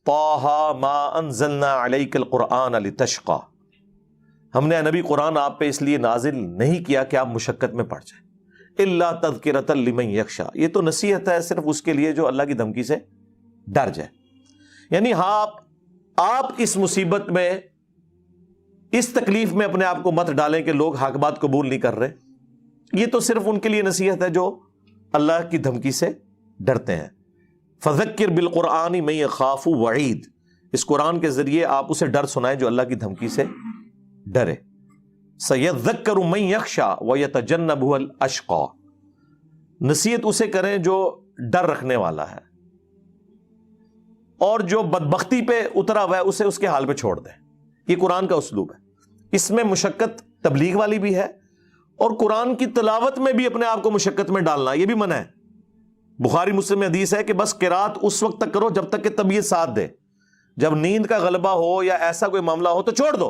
طٰہٰ مَا أَنزَلْنَا عَلَيْكَ الْقُرْآنَ لِتَشْقَىٰ، ہم نے نبی قرآن آپ پہ اس لیے نازل نہیں کیا کہ آپ مشقت میں پڑ جائیں، إِلَّا تَذْكِرَةً لِمَن يَخْشَىٰ، یہ تو نصیحت ہے صرف اس کے لیے جو اللہ کی دھمکی سے ڈر جائے. یعنی ہاں آپ اس مصیبت میں، اس تکلیف میں اپنے آپ کو مت ڈالیں کہ لوگ حق بات قبول نہیں کر رہے، یہ تو صرف ان کے لیے نصیحت ہے جو اللہ کی دھمکی سے ڈرتے ہیں. فَذَكِّرْ بِالْقُرْآنِ مَن يَخَافُ وَعِيدٍ، اس قرآن کے ذریعے آپ اسے ڈر سنائیں جو اللہ کی دھمکی سے ڈرے. سَيَذَّكَّرُ مَن يَخْشَىٰ وَيَتَجَنَّبُهَا الْأَشْقَىٰ، نصیحت اسے کریں جو ڈر رکھنے والا ہے اور جو بدبختی پہ اترا ہوا ہے اسے اس کے حال پہ چھوڑ دیں. یہ قرآن کا اسلوب ہے. اس میں مشقت تبلیغ والی بھی ہے اور قرآن کی تلاوت میں بھی اپنے آپ کو مشقت میں ڈالنا یہ بھی منع ہے. بخاری مسلم میں حدیث ہے کہ بس قرات اس وقت تک کرو جب تک کہ طبیعت ساتھ دے، جب نیند کا غلبہ ہو یا ایسا کوئی معاملہ ہو تو چھوڑ دو.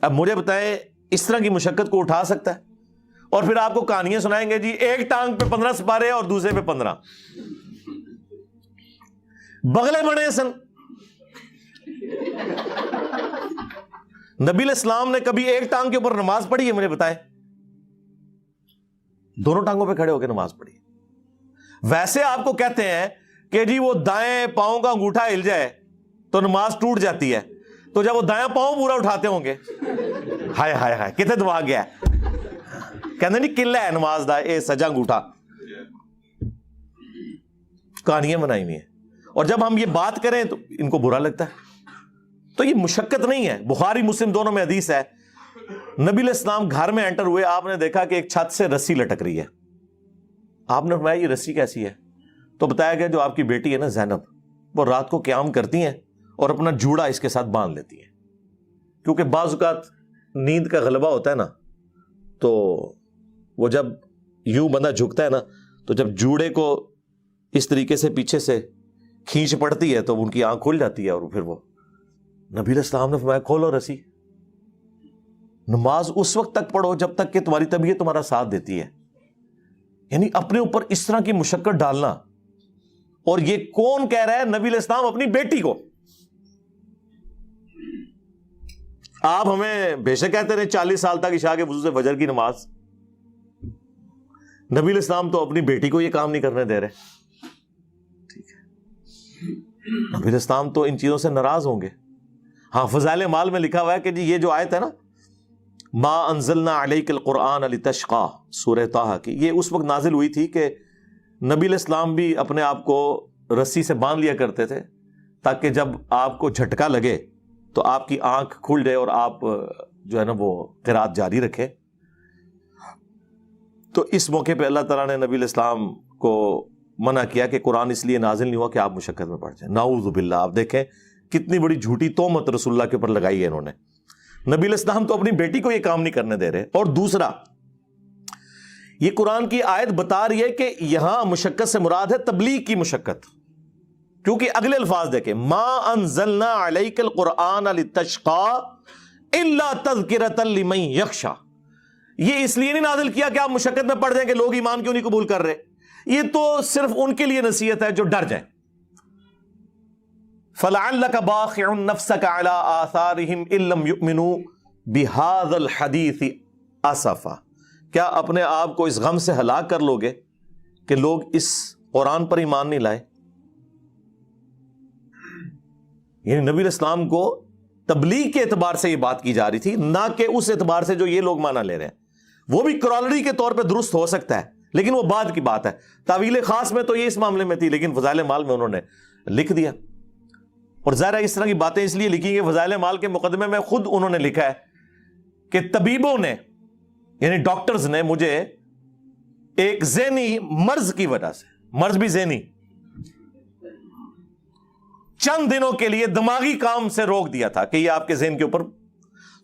اب مجھے بتائیں اس طرح کی مشقت کو اٹھا سکتا ہے؟ اور پھر آپ کو کہانیاں سنائیں گے جی ایک ٹانگ پہ 15 سپارے اور دوسرے پہ 15 بغلے بڑے سن. نبی علیہ السلام نے کبھی ایک ٹانگ کے اوپر نماز پڑھی ہے؟ مجھے بتائیں. دونوں ٹانگوں پہ کھڑے ہو کے نماز پڑھی. ویسے آپ کو کہتے ہیں کہ جی وہ دائیں پاؤں کا انگوٹھا ہل جائے تو نماز ٹوٹ جاتی ہے، تو جب وہ دایاں پاؤں پورا اٹھاتے ہوں گے، ہائے ہائے ہائے کتنے دعا گیا ہے، کہتے نہیں قلعہ ہے نماز دا اے سجا انگوٹھا. کہانیاں بنائی ہوئی ہیں. اور جب ہم یہ بات کریں تو ان کو برا لگتا ہے. تو یہ مشقت نہیں ہے. بخاری مسلم دونوں میں حدیث ہے، نبی علیہ السلام گھر میں انٹر ہوئے، آپ نے دیکھا کہ ایک چھت سے رسی لٹک رہی ہے. آپ نے فرمایا یہ رسی کیسی ہے؟ تو بتایا گیا جو آپ کی بیٹی ہے نا زینب، وہ رات کو قیام کرتی ہیں اور اپنا جوڑا اس کے ساتھ باندھ لیتی ہیں، کیونکہ بعض اوقات نیند کا غلبہ ہوتا ہے نا، تو وہ جب یوں بندہ جھکتا ہے نا تو جب جوڑے کو اس طریقے سے پیچھے سے کھینچ پڑتی ہے تو ان کی آنکھ کھل جاتی ہے اور پھر وہ نبی علیہ السلام نے فرمایا کھولو رسی. نماز اس وقت تک پڑھو جب تک کہ تمہاری طبیعت تمہارا ساتھ دیتی ہے. یعنی اپنے اوپر اس طرح کی مشقت ڈالنا. اور یہ کون کہہ رہا ہے؟ نبی علیہ السلام اپنی بیٹی کو. آپ ہمیں بے شک کہتے رہے 40 سال تک عشاء کے وضو سے فجر کی نماز، نبی علیہ السلام تو اپنی بیٹی کو یہ کام نہیں کرنے دے رہے. ٹھیک ہے، نبی علیہ السلام تو ان چیزوں سے ناراض ہوں گے. ہاں فضائل مال میں لکھا ہوا ہے کہ جی یہ جو آیت ہے نا ما انزلنا علیک القرآن لتشقیٰ، سورہ طٰہٰ کی، یہ اس وقت نازل ہوئی تھی کہ نبی علیہ السلام بھی اپنے آپ کو رسی سے باندھ لیا کرتے تھے تاکہ جب آپ کو جھٹکا لگے تو آپ کی آنکھ کھل جائے اور آپ جو ہے نا وہ قرات جاری رکھے. تو اس موقع پہ اللہ تعالیٰ نے نبی علیہ السلام کو منع کیا کہ قرآن اس لیے نازل نہیں ہوا کہ آپ مشقت میں پڑ جائیں. نعوذ باللہ. آپ دیکھیں کتنی بڑی جھوٹی تہمت رسول اللہ کے اوپر لگائی ہے انہوں نے. نبی علیہ السلام تو اپنی بیٹی کو یہ کام نہیں کرنے دے رہے. اور دوسرا، یہ قرآن کی آیت بتا رہی ہے کہ یہاں مشقت سے مراد ہے تبلیغ کی مشقت، کیونکہ اگلے الفاظ دیکھیں ما انزلنا علیک القرآن لتشقیٰ الا تذکرۃ لمن یخشیٰ. یہ اس لیے نہیں نازل کیا کہ آپ مشقت میں پڑ جائیں کہ لوگ ایمان کیوں نہیں قبول کر رہے، یہ تو صرف ان کے لیے نصیحت ہے جو ڈر جائیں. فَلَعَلَّكَ بَاخِعٌ نَفْسَكَ عَلَىٰ آثَارِهِمْ إِن لَّمْ يُؤْمِنُوا بِهَٰذَا الْحَدِيثِ أَسَفًا. کیا اپنے آپ کو اس غم سے ہلاک کر لو گے کہ لوگ اس قرآن پر ایمان نہیں لائے؟ یعنی نبی علیہ السلام کو تبلیغ کے اعتبار سے یہ بات کی جا رہی تھی، نہ کہ اس اعتبار سے جو یہ لوگ مانا لے رہے ہیں. وہ بھی کرالری کے طور پہ درست ہو سکتا ہے لیکن وہ بعد کی بات ہے. تعویل خاص میں تو یہ اس معاملے میں تھی، لیکن فضائل مال میں انہوں نے لکھ دیا. اور ظاہر ہے اس طرح کی باتیں اس لیے لکھی کہ فضائل مال کے مقدمے میں خود انہوں نے لکھا ہے کہ طبیبوں نے یعنی ڈاکٹرز نے مجھے ایک ذہنی مرض کی وجہ سے، مرض بھی ذہنی، چند دنوں کے لیے دماغی کام سے روک دیا تھا کہ یہ آپ کے ذہن کے اوپر.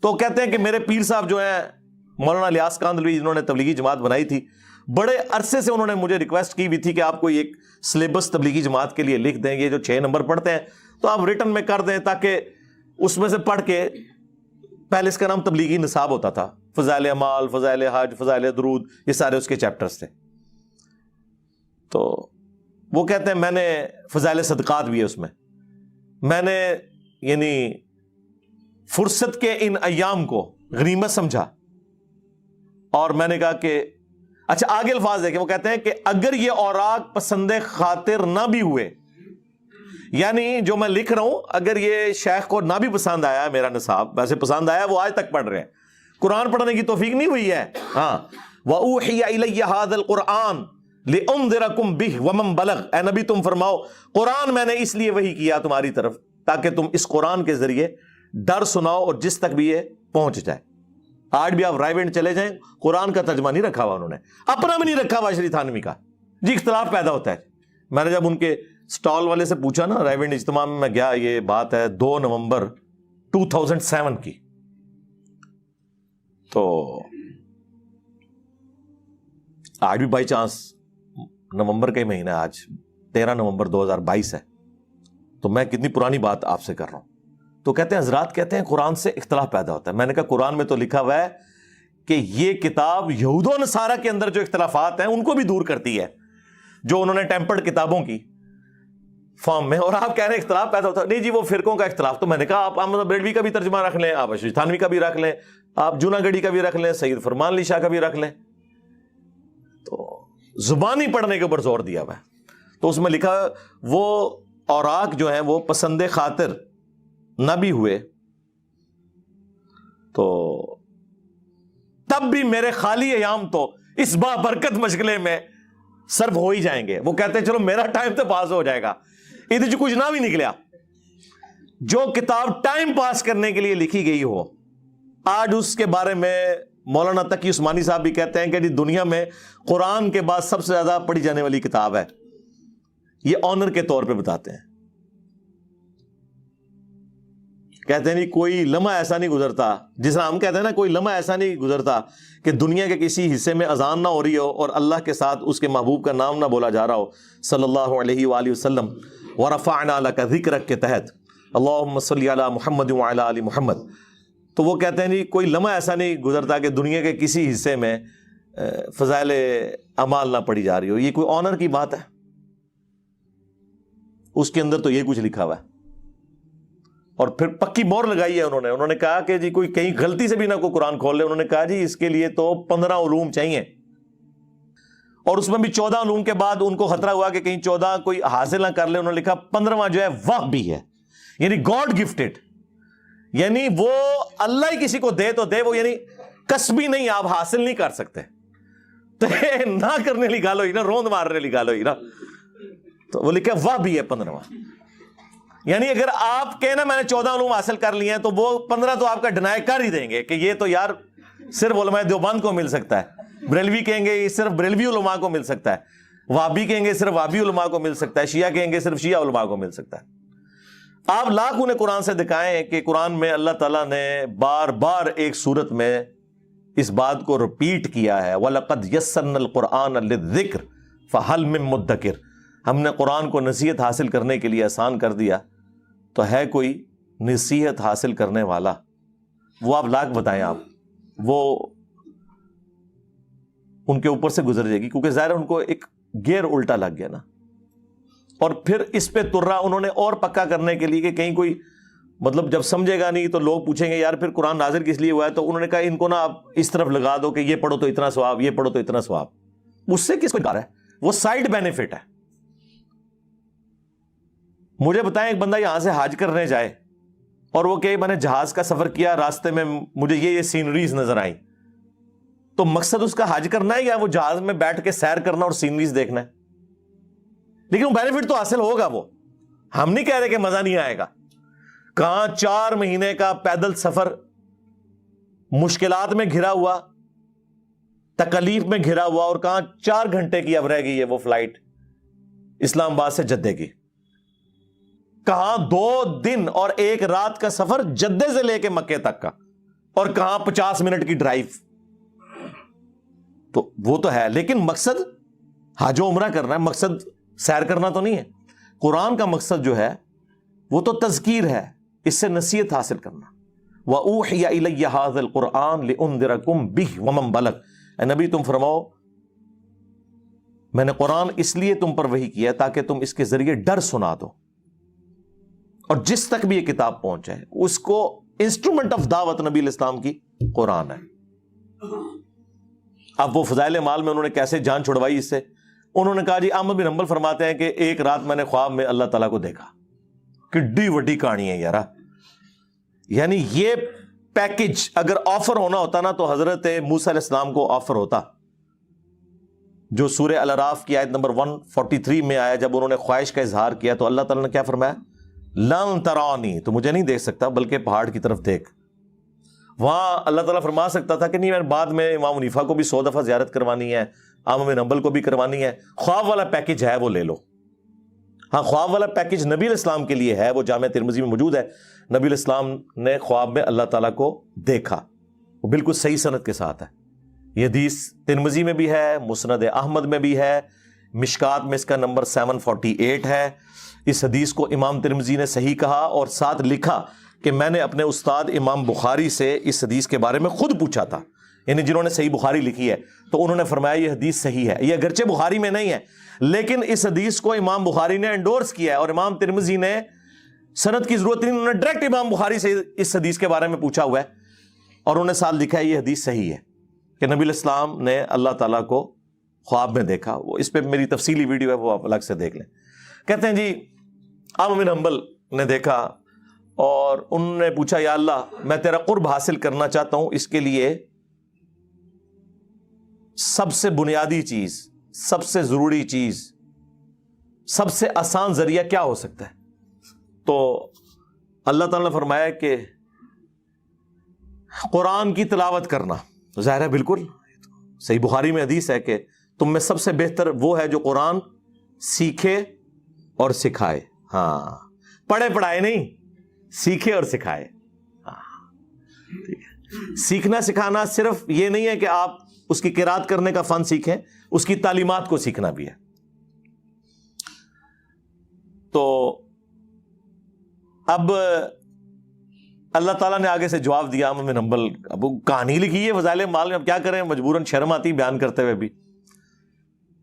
تو کہتے ہیں کہ میرے پیر صاحب جو ہیں مولانا الیاس کاندھلوی، جنہوں نے تبلیغی جماعت بنائی تھی، بڑے عرصے سے انہوں نے مجھے ریکویسٹ کی بھی تھی کہ آپ کوئی ایک سلیبس تبلیغی جماعت کے لیے لکھ دیں. یہ جو 6 نمبر پڑھتے ہیں تو آپ ریٹن میں کر دیں تاکہ اس میں سے پڑھ کے، پہلے اس کا نام تبلیغی نصاب ہوتا تھا، فضائل اعمال، فضائل حج، فضائل درود، یہ سارے اس کے چیپٹرز تھے. تو وہ کہتے ہیں میں نے فضائل صدقات بھی ہے اس میں نے یعنی فرصت کے ان ایام کو غنیمت سمجھا، اور میں نے کہا کہ اچھا آگے الفاظ دیکھیں، وہ کہتے ہیں کہ اگر یہ اوراق پسند خاطر نہ بھی ہوئے، یعنی جو میں لکھ رہا ہوں اگر یہ شیخ کو نہ بھی پسند آیا میرا نصاب، ویسے پسند آیا، وہ آج تک پڑھ رہے ہیں، قرآن پڑھنے کی توفیق نہیں ہوئی ہے، ہاں وَأُوحِيَ إِلَيَّ هَذَا الْقُرْآنُ لِأُنذِرَكُم بِهِ وَمَن بَلَغَ، اے نبی تم فرماؤ قرآن میں نے اس لیے وحی کیا تمہاری طرف تاکہ تم اس قرآن کے ذریعے ڈر سناؤ اور جس تک بھی یہ پہنچ جائے۔ آج بھی آپ رائے ونڈ چلے جائیں، قرآن کا ترجمہ نہیں رکھا ہوا انہوں نے، اپنا بھی نہیں رکھا ہوا شری تھانوی کا، جی اختلاف پیدا ہوتا ہے۔ میں نے جب ان کے سٹال والے سے پوچھا نا، رائے ونڈ اجتماع میں گیا، یہ بات ہے 2 نومبر 2007 کی، تو آج بھی بائی چانس نومبر کا ہی مہینہ، آج 13 نومبر 2022 ہے، تو میں کتنی پرانی بات آپ سے کر رہا ہوں۔ تو کہتے ہیں حضرات کہتے ہیں قرآن سے اختلاف پیدا ہوتا ہے۔ میں نے کہا قرآن میں تو لکھا ہوا ہے کہ یہ کتاب یہود و نصارہ کے اندر جو اختلافات ہیں ان کو بھی دور کرتی ہے، جو انہوں نے ٹیمپرڈ کتابوں کی فارم میں، اور آپ کہہ رہے ہیں اختلاف پیدا ہوتا ہے۔ نہیں جی وہ فرقوں کا اختلاف، تو میں نے کہا آپ احمد بریلوی کا بھی ترجمہ رکھ لیں، آپ اشرف تھانوی کا بھی رکھ لیں، آپ جوناگڑھی کا بھی رکھ لیں، سید فرمان علی شاہ کا بھی رکھ لیں، تو زبانی پڑھنے کے اوپر زور دیا ہوا ہے۔ تو اس میں لکھا وہ اوراق جو ہیں وہ پسند خاطر نہ بھی ہوئے تو تب بھی میرے خالی ایام تو اس بابرکت مشغلے میں صرف ہو ہی جائیں گے۔ وہ کہتے ہیں چلو میرا ٹائم تو پاس ہو جائے گا، ادھر جو کچھ نہ بھی نکلیا، جو کتاب ٹائم پاس کرنے کے لیے لکھی گئی ہو، آج اس کے بارے میں مولانا تقی عثمانی صاحب بھی کہتے ہیں کہ دنیا میں قرآن کے بعد سب سے زیادہ پڑھی جانے والی کتاب ہے، یہ آنر کے طور پہ بتاتے ہیں۔ کہتے ہیں نہیں کوئی لمحہ ایسا نہیں گزرتا، جس طرح ہم کہتے ہیں نا کوئی لمحہ ایسا نہیں گزرتا کہ دنیا کے کسی حصے میں اذان نہ ہو رہی ہو اور اللہ کے ساتھ اس کے محبوب کا نام نہ بولا جا رہا ہو صلی اللہ علیہ وآلہ وسلم، وَرَفَعْنَا لَكَ ذِكْرَكَ کے تحت اللہم صلی علی محمد وعلی آل محمد۔ تو وہ کہتے ہیں نہیں کوئی لمحہ ایسا نہیں گزرتا کہ دنیا کے کسی حصے میں فضائل اعمال نہ پڑھی جا رہی ہو، یہ کوئی آنر کی بات ہے؟ اس کے اندر تو یہ کچھ لکھا ہوا ہے، اور پھر پکی مور لگائی ہے انہوں نے کہا کہ جی کوئی کہیں غلطی سے بھی نہ کوئی قرآن کھول لے، انہوں نے کہا جی اس کے لیے تو 15 علوم چاہیے، اور اس میں بھی 14 علوم کے بعد ان کو خطرہ ہوا کہ کہیں 14 کوئی حاصل نہ کر لے، انہوں نے لکھا 15واں جو ہے وہ بھی ہے، یعنی گاڈ گفٹڈ، یعنی وہ اللہ ہی کسی کو دے تو دے، وہ یعنی کسبی نہیں، آپ حاصل نہیں کر سکتے، تو نہ کرنے لی گال ہوئی نا، روند مارنے لی گال ہوئی نا، تو وہ لکھا وہ بھی ہے 15واں، یعنی اگر آپ کہنا میں نے 14 علوم حاصل کر لیے ہیں تو وہ 15 تو آپ کا ڈینائی کر ہی دیں گے کہ یہ تو یار صرف علماء دیوبند کو مل سکتا ہے، بریلوی کہیں گے یہ صرف بریلوی علماء کو مل سکتا ہے، وہابی کہیں گے صرف وہابی علماء کو مل سکتا ہے، شیعہ کہیں گے صرف شیعہ علماء کو مل سکتا ہے۔ آپ لاکھ انہیں قرآن سے دکھائیں کہ قرآن میں اللہ تعالیٰ نے بار بار ایک صورت میں اس بات کو رپیٹ کیا ہے، وَلَقَدْ يَسَّرْنَا الْقُرْآنَ لِلذِّكْرِ فَهَلْ مِن مُدَّكِرٍ، ہم نے قرآن کو نصیحت حاصل کرنے کے لیے آسان کر دیا، تو ہے کوئی نصیحت حاصل کرنے والا؟ وہ آپ لاکھ بتائیں، آپ وہ ان کے اوپر سے گزر جائے گی، کیونکہ ظاہر ان کو ایک گیئر الٹا لگ گیا نا، اور پھر اس پہ ترا انہوں نے اور پکا کرنے کے لیے کہ کہیں کوئی مطلب جب سمجھے گا نہیں تو لوگ پوچھیں گے یار پھر قرآن نازل کس لیے ہوا ہے، تو انہوں نے کہا ان کو نا آپ اس طرف لگا دو کہ یہ پڑھو تو اتنا ثواب، یہ پڑھو تو اتنا ثواب، اس سے کس کو کار ہے؟ وہ سائیڈ بینیفٹ ہے۔ مجھے بتائیں ایک بندہ یہاں سے حج کرنے جائے اور وہ کہ میں نے جہاز کا سفر کیا، راستے میں مجھے یہ سینریز نظر آئیں، تو مقصد اس کا حج کرنا ہے یا وہ جہاز میں بیٹھ کے سیر کرنا اور سینریز دیکھنا ہے؟ لیکن وہ بینیفٹ تو حاصل ہوگا، وہ ہم نہیں کہہ رہے کہ مزہ نہیں آئے گا۔ کہاں 4 مہینے کا پیدل سفر، مشکلات میں گھرا ہوا، تکلیف میں گھرا ہوا، اور کہاں 4 گھنٹے کی اب رہ گئی ہے وہ فلائٹ اسلام آباد سے جدے کی، کہاں 2 دن اور 1 رات کا سفر جدے سے لے کے مکے تک کا، اور کہاں 50 منٹ کی ڈرائیو، تو وہ تو ہے، لیکن مقصد حج و عمرہ کرنا ہے، مقصد سیر کرنا تو نہیں ہے۔ قرآن کا مقصد جو ہے وہ تو تذکیر ہے، اس سے نصیحت حاصل کرنا۔ وَأُوحِيَ إِلَيَّ هَذَا الْقُرْآنُ لِأُنذِرَكُم بِهِ وَمَن بَلَغَ، اے نبی تم فرماؤ میں نے قرآن اس لیے تم پر وحی کیا تاکہ تم اس کے ذریعے ڈر سنا دو، اور جس تک بھی یہ کتاب پہنچے اس کو انسٹرومنٹ آف دعوت نبی الاسلام کی قرآن ہے۔ اب وہ فضائل مال میں انہوں نے کیسے جان چھڑوائی اس سے؟ انہوں نے کہا جی احمد بن حنبل فرماتے ہیں کہ ایک رات میں نے خواب میں اللہ تعالیٰ کو دیکھا۔ کڈی وڈی کہانی ہے یارا، یعنی یہ پیکج اگر آفر ہونا ہوتا نا تو حضرت موسیٰ علیہ السلام کو آفر ہوتا، جو سورہ الاعراف کی آیت نمبر 143 میں آیا، جب انہوں نے خواہش کا اظہار کیا تو اللہ تعالیٰ نے کیا فرمایا؟ لن ترانی، تو مجھے نہیں دیکھ سکتا بلکہ پہاڑ کی طرف دیکھ۔ وہاں اللہ تعالیٰ فرما سکتا تھا کہ نہیں، میں بعد میں امام حنیفہ کو بھی 100 دفعہ زیارت کروانی ہے، احمد بن حنبل کو بھی کروانی ہے، خواب والا پیکج ہے وہ لے لو۔ ہاں، خواب والا پیکج نبی علیہ السلام کے لیے ہے، وہ جامعہ ترمذی میں موجود ہے۔ نبی علیہ السلام نے خواب میں اللہ تعالیٰ کو دیکھا، وہ بالکل صحیح سند کے ساتھ ہے۔ یہ حدیث ترمذی میں بھی ہے، مسند احمد میں بھی ہے، مشکات میں اس کا نمبر 748 ہے۔ اس حدیث کو امام ترمذی نے صحیح کہا اور ساتھ لکھا کہ میں نے اپنے استاد امام بخاری سے اس حدیث کے بارے میں خود پوچھا تھا، یعنی جنہوں نے صحیح بخاری لکھی ہے، تو انہوں نے فرمایا یہ حدیث صحیح ہے۔ یہ اگرچہ بخاری میں نہیں ہے لیکن اس حدیث کو امام بخاری نے انڈورس کیا ہے، اور امام ترمذی نے سند کی ضرورت نہیں، انہوں نے ڈائریکٹ امام بخاری سے اس حدیث کے بارے میں پوچھا ہوا ہے، اور انہوں نے ساتھ لکھا ہے یہ حدیث صحیح ہے کہ نبی علیہ السلام نے اللہ تعالیٰ کو خواب میں دیکھا۔ وہ اس پہ میری تفصیلی ویڈیو ہے، وہ آپ الگ سے دیکھ لیں۔ کہتے ہیں جی احمد بن حنبل نے دیکھا اور انہوں نے پوچھا یا اللہ میں تیرا قرب حاصل کرنا چاہتا ہوں، اس کے لیے سب سے بنیادی چیز، سب سے ضروری چیز، سب سے آسان ذریعہ کیا ہو سکتا ہے؟ تو اللہ تعالیٰ نے فرمایا کہ قرآن کی تلاوت کرنا۔ ظاہر ہے بالکل صحیح بخاری میں حدیث ہے کہ تم میں سب سے بہتر وہ ہے جو قرآن سیکھے اور سکھائے۔ ہاں، پڑھے پڑھائے نہیں، سیکھے اور سکھائے۔ سیکھنا سکھانا صرف یہ نہیں ہے کہ آپ اس کی قرات کرنے کا فن سیکھیں، اس کی تعلیمات کو سیکھنا بھی ہے۔ تو اب اللہ تعالیٰ نے آگے سے جواب دیا احمد بن حنبل، اب کہانی لکھی ہے فضائل مال میں، اب کیا کریں، مجبوراً شرم آتی بیان کرتے ہوئے بھی۔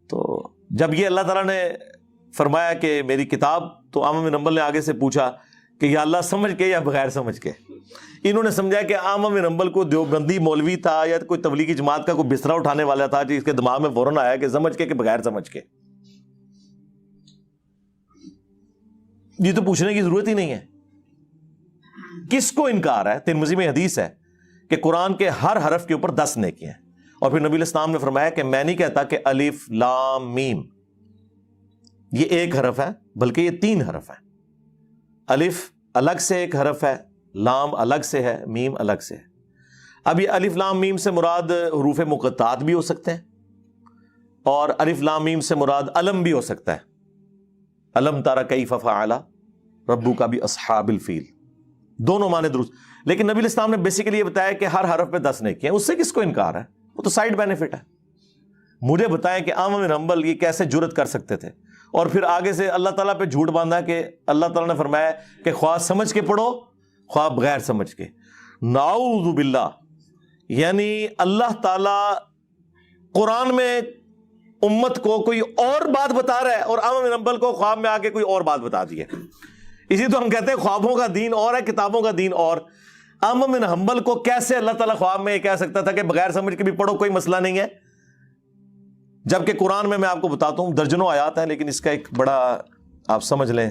تو جب یہ اللہ تعالیٰ نے فرمایا کہ میری کتاب، تو احمد بن حنبل نے آگے سے پوچھا کہ یا اللہ سمجھ کے یا بغیر سمجھ کے؟ انہوں نے سمجھا کہ احمد بن حنبل کو دیوبندی مولوی تھا یا کوئی تبلیغی جماعت کا کوئی بستر اٹھانے والا تھا، جس کے دماغ میں فوراً آیا کہ سمجھ کے کہ بغیر سمجھ کے۔ یہ تو پوچھنے کی ضرورت ہی نہیں ہے، کس کو انکار ہے؟ ترمذی میں حدیث ہے کہ قرآن کے ہر حرف کے اوپر 10 نیکی ہیں، اور پھر نبی علیہ السلام نے فرمایا کہ میں نہیں کہتا کہ الف لام میم یہ ایک حرف ہے، بلکہ یہ 3 حرف ہیں۔ الف الگ سے ایک حرف ہے، لام الگ سے ہے، میم الگ سے ہے۔ اب یہ الف لام میم سے مراد حروف مقطعات بھی ہو سکتے ہیں، اور الف لام میم سے مراد علم بھی ہو سکتا ہے۔ علم تری کیف فعل ربک باصحاب الفیل، دونوں معنی درست، لیکن نبی علیہ السلام نے بیسیکلی یہ بتایا کہ ہر حرف پہ 10 نیکی ہیں۔ اس سے کس کو انکار ہے؟ وہ تو سائیڈ بینیفٹ ہے۔ مجھے بتائیں کہ احمد بن حنبل یہ کیسے جرت کر سکتے تھے، اور پھر آگے سے اللہ تعالیٰ پہ جھوٹ باندھا کہ اللہ تعالیٰ نے فرمایا کہ خواہ سمجھ کے پڑھو خواہ بغیر سمجھ کے۔ نعوذ باللہ، یعنی اللہ تعالیٰ قرآن میں امت کو کوئی اور بات بتا رہا ہے اور احمد بن حنبل کو خواب میں آ کے کوئی اور بات بتا دی ہے۔ اسی تو ہم کہتے ہیں خوابوں کا دین اور ہے، کتابوں کا دین اور۔ احمد بن حنبل کو کیسے اللہ تعالیٰ خواب میں یہ کہہ سکتا تھا کہ بغیر سمجھ کے بھی پڑھو، کوئی مسئلہ نہیں ہے، جبکہ قرآن میں آپ کو بتاتا ہوں درجنوں آیات ہیں، لیکن اس کا ایک بڑا آپ سمجھ لیں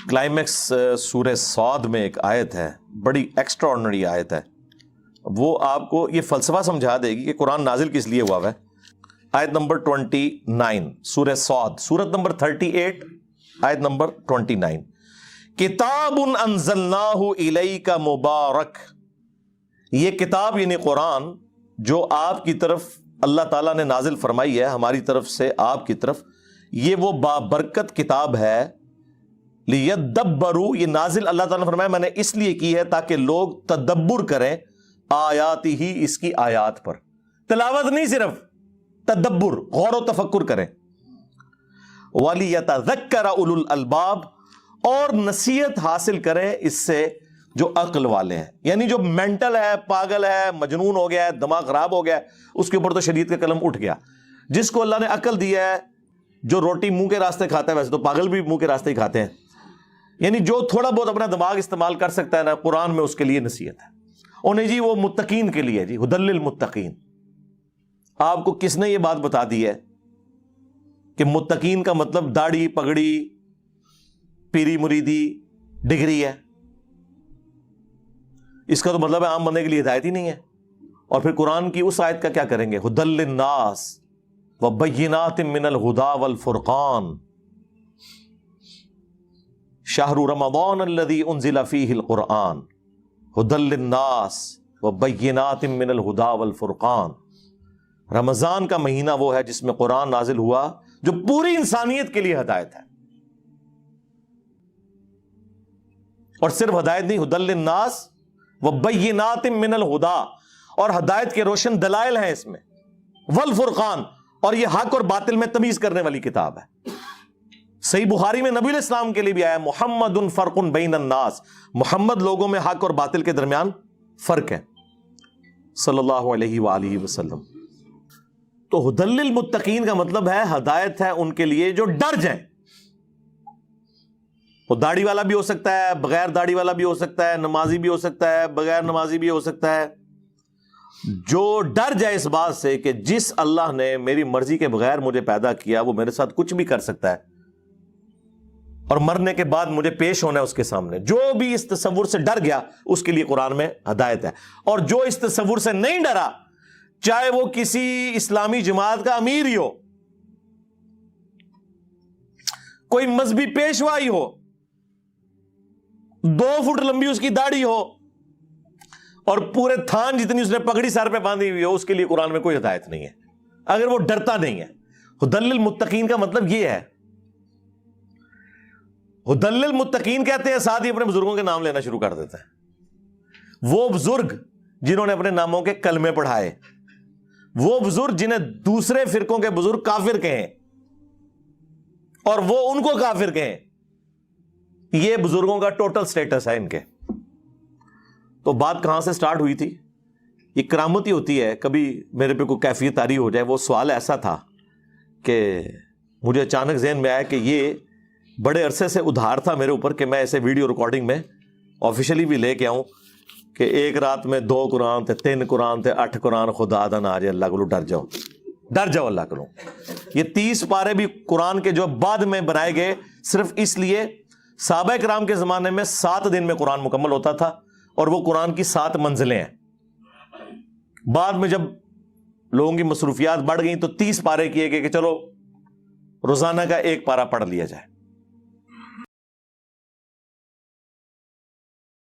کلائمیکس سورہ صاد میں ایک آیت ہے، بڑی ایکسٹرا آرڈنری آیت ہے، وہ آپ کو یہ فلسفہ سمجھا دے گی کہ قرآن نازل کس لیے ہوا ہے۔ آیت نمبر 29 سورہ صاد، سورت نمبر 38 آیت نمبر 29، کتاب انزلناہ الیک مبارک، یہ کتاب یعنی قرآن جو آپ کی طرف اللہ تعالیٰ نے نازل فرمائی ہے ہماری طرف سے آپ کی طرف، یہ وہ بابرکت کتاب ہے۔ لیدبروا، یہ نازل اللہ تعالیٰ نے فرمایا میں نے اس لیے کی ہے تاکہ لوگ تدبر کریں آیات ہی، اس کی آیات پر، تلاوت نہیں صرف تدبر، غور و تفکر کریں۔ وَلِيَتَذَكَّرَ أُولُو الْأَلْبَابِ، اور نصیحت حاصل کریں اس سے جو عقل والے ہیں، یعنی جو مینٹل ہے، پاگل ہے، مجنون ہو گیا ہے، دماغ خراب ہو گیا ہے، اس کے اوپر تو شریعت کا قلم اٹھ گیا، جس کو اللہ نے عقل دیا ہے، جو روٹی منہ کے راستے کھاتا ہے، ویسے تو پاگل بھی منہ کے راستے ہی کھاتے ہیں، یعنی جو تھوڑا بہت اپنا دماغ استعمال کر سکتا ہے نا، قرآن میں اس کے لیے نصیحت ہے۔ اور نہیں جی وہ متقین کے لیے، جی ہدی للمتقین۔ آپ کو کس نے یہ بات بتا دی ہے کہ متقین کا مطلب داڑھی پگڑی پیری مریدی ڈگری ہے؟ اس کا تو مطلب ہے عام بندے کے لیے ہدایت ہی نہیں ہے۔ اور پھر قرآن کی اس آیت کا کیا کریں گے؟ ہدی للناس وبینات من الہدی والفرقان شہر رمضان الذی انزل فیہ القرآن ہدی للناس وبینات من الہدی والفرقان۔ رمضان کا مہینہ وہ ہے جس میں قرآن نازل ہوا جو پوری انسانیت کے لیے ہدایت ہے، اور صرف ہدایت نہیں، ہدی للناس وبینات من الہدی، اور ہدایت کے روشن دلائل ہیں اس میں، والفرقان، اور یہ حق اور باطل میں تمیز کرنے والی کتاب ہے۔ صحیح بخاری میں نبی علیہ السلام کے لیے بھی آیا محمد فرق بین الناس، محمد لوگوں میں حق اور باطل کے درمیان فرق ہے، صلی اللہ علیہ وآلہ وسلم۔ تو ہدی للمتقین کا مطلب ہے ہدایت ہے ان کے لیے جو ڈر جائیں۔ وہ داڑھی والا بھی ہو سکتا ہے، بغیر داڑھی والا بھی ہو سکتا ہے، نمازی بھی ہو سکتا ہے، بغیر نمازی بھی ہو سکتا ہے، جو ڈر جائے اس بات سے کہ جس اللہ نے میری مرضی کے بغیر مجھے پیدا کیا وہ میرے ساتھ کچھ بھی کر سکتا ہے، اور مرنے کے بعد مجھے پیش ہونا ہے اس کے سامنے۔ جو بھی اس تصور سے ڈر گیا اس کے لیے قرآن میں ہدایت ہے، اور جو اس تصور سے نہیں ڈرا، چاہے وہ کسی اسلامی جماعت کا امیر ہی ہو، کوئی مذہبی پیشوا ہی ہو، 2 فٹ لمبی اس کی داڑھی ہو، اور پورے تھان جتنی اس نے پگڑی سر پہ باندھی ہوئی ہو، اس کے لیے قرآن میں کوئی ہدایت نہیں ہے اگر وہ ڈرتا نہیں ہے۔ ہدی للمتقین کا مطلب یہ ہے۔ ہدی للمتقین کہتے ہیں، ساتھ ہی اپنے بزرگوں کے نام لینا شروع کر دیتے ہیں۔ وہ بزرگ جنہوں نے اپنے ناموں کے کلمے پڑھائے، وہ بزرگ جنہیں دوسرے فرقوں کے بزرگ کافر کہیں اور وہ ان کو کافر کہیں، یہ بزرگوں کا ٹوٹل سٹیٹس ہے ان کے۔ تو بات کہاں سے سٹارٹ ہوئی تھی؟ یہ کرامت ہی ہوتی ہے، کبھی میرے پہ کوئی کیفیت طاری ہو جائے۔ وہ سوال ایسا تھا کہ مجھے اچانک ذہن میں آیا کہ یہ بڑے عرصے سے ادھار تھا میرے اوپر کہ میں اسے ویڈیو ریکارڈنگ میں آفیشلی بھی لے کے آؤں کہ ایک رات میں 2 قرآن تھے، 3 قرآن تھے، 8 قرآن، خدا دا نہ آجے، اللہ کو ڈر جاؤ، ڈر جاؤ اللہ کو۔ یہ 30 پارے بھی قرآن کے جو بعد میں بنائے گئے صرف اس لیے، صحابہ کرام کے زمانے میں 7 دن میں قرآن مکمل ہوتا تھا، اور وہ قرآن کی 7 منزلیں ہیں۔ بعد میں جب لوگوں کی مصروفیات بڑھ گئیں تو 30 پارے کیے گئے کہ چلو روزانہ کا 1 پارہ پڑھ لیا جائے۔